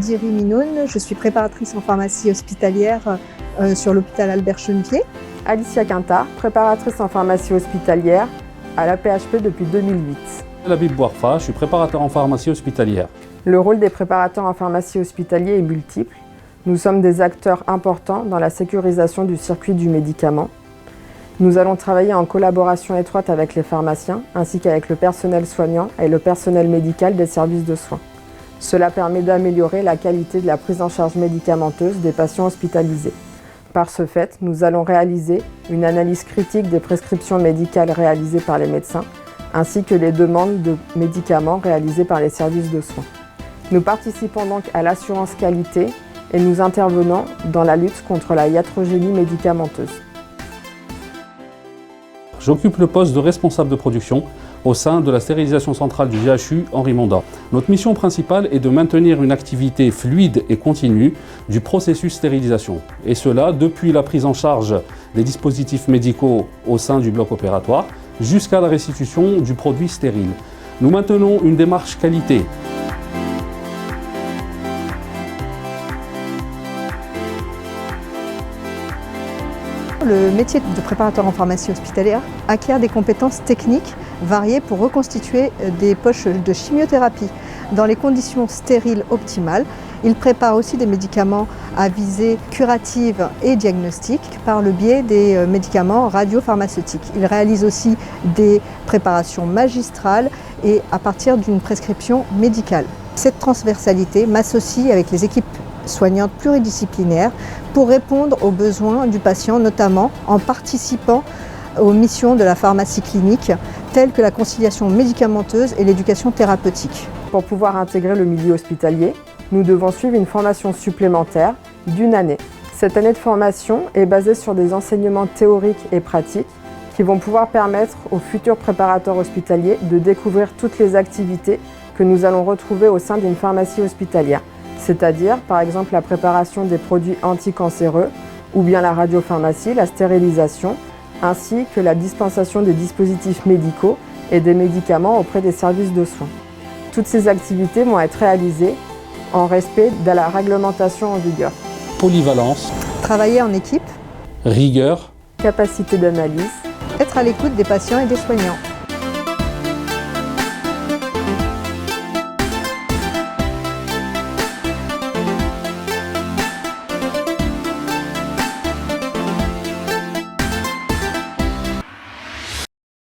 Diri Minoun, je suis préparatrice en pharmacie hospitalière sur l'hôpital Albert-Chenevier. Alicia Quintard, préparatrice en pharmacie hospitalière à la PHP depuis 2008. Labib Bouarfa, je suis préparateur en pharmacie hospitalière. Le rôle des préparateurs en pharmacie hospitalière est multiple. Nous sommes des acteurs importants dans la sécurisation du circuit du médicament. Nous allons travailler en collaboration étroite avec les pharmaciens, ainsi qu'avec le personnel soignant et le personnel médical des services de soins. Cela permet d'améliorer la qualité de la prise en charge médicamenteuse des patients hospitalisés. Par ce fait, nous allons réaliser une analyse critique des prescriptions médicales réalisées par les médecins, ainsi que les demandes de médicaments réalisées par les services de soins. Nous participons donc à l'assurance qualité et nous intervenons dans la lutte contre la iatrogénie médicamenteuse. J'occupe le poste de responsable de production au sein de la stérilisation centrale du GHU Henri Mondat. Notre mission principale est de maintenir une activité fluide et continue du processus stérilisation. Et cela depuis la prise en charge des dispositifs médicaux au sein du bloc opératoire jusqu'à la restitution du produit stérile. Nous maintenons une démarche qualité. Le métier de préparateur en pharmacie hospitalière acquiert des compétences techniques variées pour reconstituer des poches de chimiothérapie dans les conditions stériles optimales. Il prépare aussi des médicaments à visée curative et diagnostique par le biais des médicaments radiopharmaceutiques. Il réalise aussi des préparations magistrales et à partir d'une prescription médicale. Cette transversalité m'associe avec les équipes soignantes pluridisciplinaires pour répondre aux besoins du patient, notamment en participant aux missions de la pharmacie clinique, telles que la conciliation médicamenteuse et l'éducation thérapeutique. Pour pouvoir intégrer le milieu hospitalier, nous devons suivre une formation supplémentaire d'1 année. Cette année de formation est basée sur des enseignements théoriques et pratiques qui vont pouvoir permettre aux futurs préparateurs hospitaliers de découvrir toutes les activités que nous allons retrouver au sein d'une pharmacie hospitalière, c'est-à-dire par exemple la préparation des produits anticancéreux ou bien la radiopharmacie, la stérilisation, ainsi que la dispensation des dispositifs médicaux et des médicaments auprès des services de soins. Toutes ces activités vont être réalisées en respect de la réglementation en vigueur. Polyvalence, Travailler en équipe, rigueur, Capacité d'analyse, être à l'écoute des patients et des soignants.